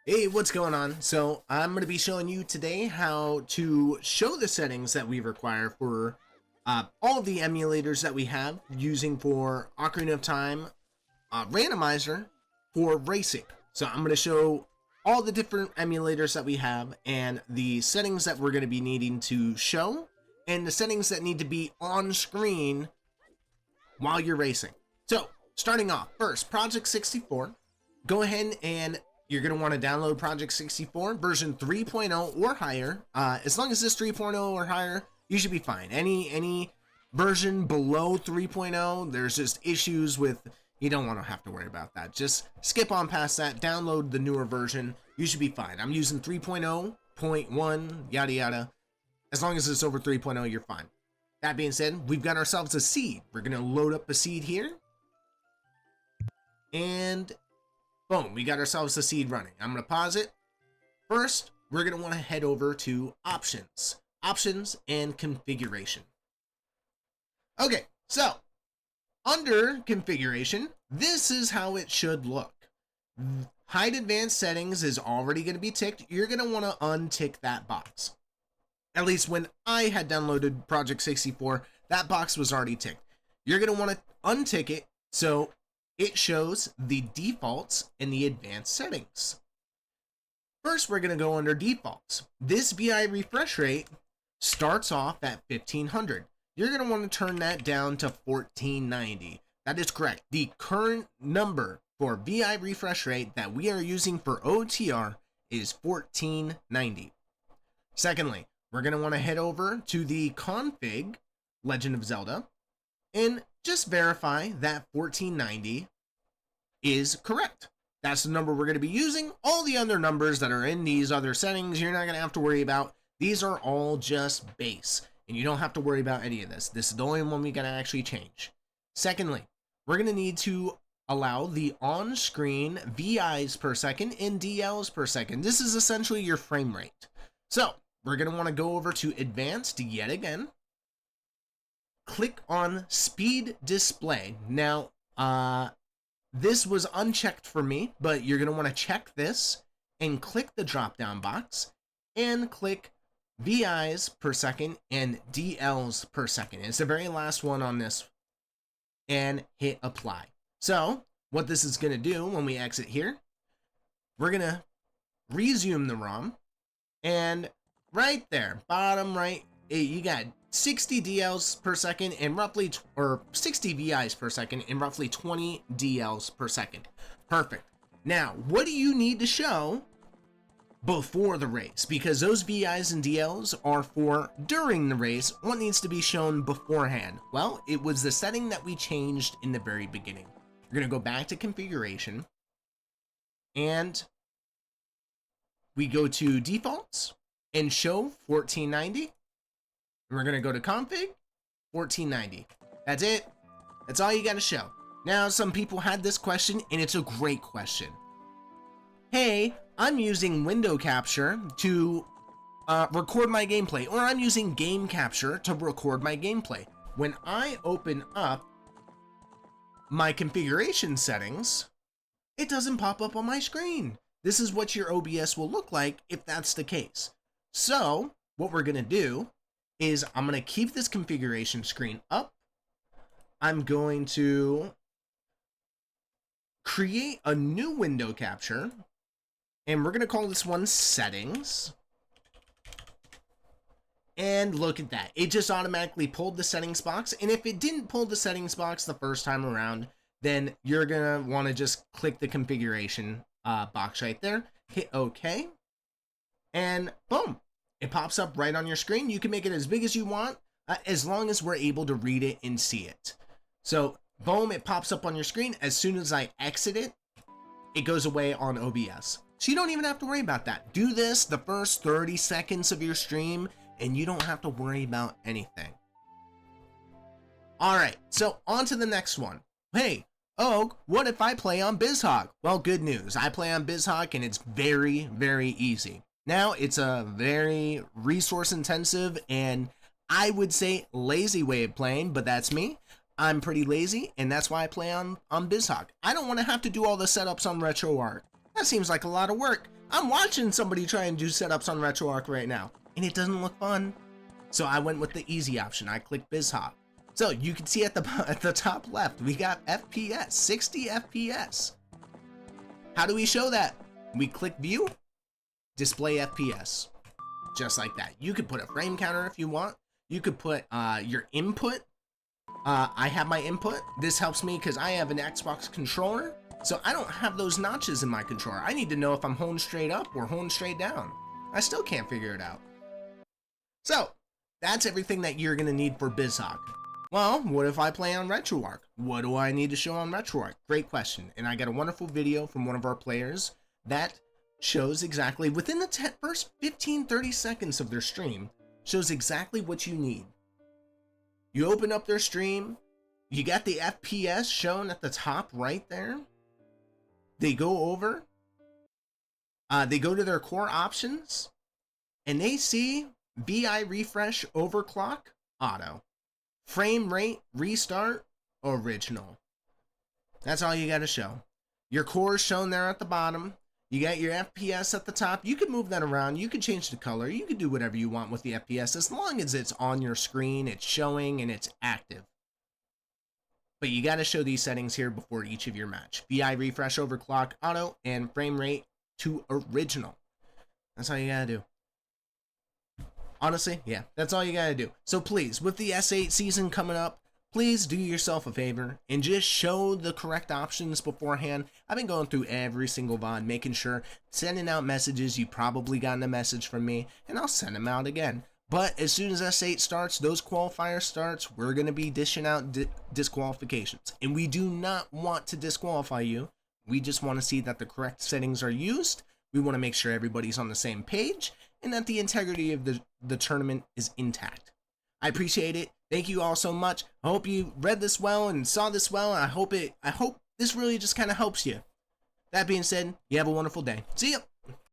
Hey, what's going on? So I'm going to be showing you today how to show the settings that we require for all of the emulators that we have using for Ocarina of Time Randomizer for racing. So I'm going to show all the different emulators that we have and the settings that we're going to be needing to show and the settings that need to be on screen while you're racing. So starting off, first, Project 64. Go ahead and you're going to want to download Project 64 version 3.0 or higher. As long as it's 3.0 or higher, you should be fine. Any version below 3.0, there's just issues with, you don't want to have to worry about that. Just skip on past that, download the newer version. You should be fine. I'm using 3.0.1, yada yada. As long as it's over 3.0, you're fine. That being said, we've got ourselves a seed. We're going to load up a seed here. And boom, we got ourselves a seed running. I'm going to pause it. First, we're going to want to head over to Options. Options and Configuration. Okay, so under Configuration, this is how it should look. Hide Advanced Settings is already going to be ticked. You're going to want to untick that box. At least when I had downloaded Project 64, that box was already ticked. You're going to want to untick it so it shows the defaults and the advanced settings. First, we're going to go under defaults. This VI refresh rate starts off at 1500. You're going to want to turn that down to 1490. That is correct. The current number for VI refresh rate that we are using for OTR is 1490. Secondly, we're going to want to head over to the config Legend of Zelda and just verify that 1490 is correct. That's the number we're going to be using. All the other numbers that are in these other settings, you're not going to have to worry about. These are all just base, and you don't have to worry about any of this. This is the only one we got to actually change. Secondly, we're going to need to allow the on-screen VIs per second and DLs per second. This is essentially your frame rate. So we're going to want to go over to Advanced yet again. Click on Speed Display. Now, this was unchecked for me, but you're going to want to check this and click the drop-down box and click VIs per second and DLs per second. It's the very last one on this, and hit apply. So what this is going to do when we exit here, we're going to resume the ROM, and right there, bottom right, you got 60 DLs per second and roughly, or 60 VIs per second and roughly 20 DLs per second. Perfect. Now, what do you need to show before the race? Because those VIs and DLs are for during the race. What needs to be shown beforehand? Well, it was the setting that we changed in the very beginning. We're going to go back to configuration and we go to defaults and show 1490. We're going to go to config, 1490. That's it. That's all you got to show. Now, some people had this question, and it's a great question. Hey, I'm using window capture to record my gameplay, or I'm using game capture to record my gameplay. When I open up my configuration settings, it doesn't pop up on my screen. This is what your OBS will look like if that's the case. So, what we're going to do is I'm going to keep this configuration screen up. I'm going to create a new window capture, and we're going to call this one settings. And look at that. It just automatically pulled the settings box. And if it didn't pull the settings box the first time around, then you're going to want to just click the configuration box right there, hit OK, and boom. It pops up right on your screen. You can make it as big as you want, as long as we're able to read it and see it. So, boom, it pops up on your screen. As soon as I exit it, it goes away on OBS. So you don't even have to worry about that. Do this the first 30 seconds of your stream, and you don't have to worry about anything. All right, so on to the next one. Hey, oh, what if I play on BizHawk? Well, good news. I play on BizHawk, and it's very, very easy. Now, it's a very resource intensive and I would say lazy way of playing, but that's me. I'm pretty lazy, and that's why I play on BizHawk. I don't want to have to do all the setups on RetroArch. That seems like a lot of work. I'm watching somebody try and do setups on RetroArch right now, and it doesn't look fun. So I went with the easy option. I clicked BizHop. So you can see at the top left, we got FPS, 60 FPS. How do we show that? We click View, Display FPS. Just like that. You could put a frame counter if you want. You could put your input. I have my input. This helps me because I have an Xbox controller, so I don't have those notches in my controller. I need to know if I'm holding straight up or holding straight down. I still can't figure it out. So that's everything that you're gonna need for BizHop. Well, what if I play on RetroArch? What do I need to show on RetroArch? Great question. And I got a wonderful video from one of our players that shows exactly, within the first 15-30 seconds of their stream, shows exactly what you need. You open up their stream, you got the FPS shown at the top right there. They go over, they go to their core options, and they see VI refresh overclock auto. Frame rate restart original. That's all you got to show. Your core is shown there at the bottom. You got your FPS at the top. You can move that around. You can change the color. You can do whatever you want with the FPS as long as it's on your screen, it's showing, and it's active. But you got to show these settings here before each of your match. VI refresh overclock auto and frame rate to original. That's all you got to do. Honestly, yeah, that's all you gotta do. So please, with the S8 season coming up, please do yourself a favor and just show the correct options beforehand. I've been going through every single VOD, making sure, sending out messages. You probably gotten a message from me, and I'll send them out again. But as soon as S8 starts, those qualifiers starts, we're gonna be dishing out disqualifications. And we do not want to disqualify you. We just want to see that the correct settings are used. We want to make sure everybody's on the same page and that the integrity of the tournament is intact. I appreciate it. Thank you all so much. I hope you read this well and saw this well. I hope this really just kind of helps you. That being said, you have a wonderful day. See ya.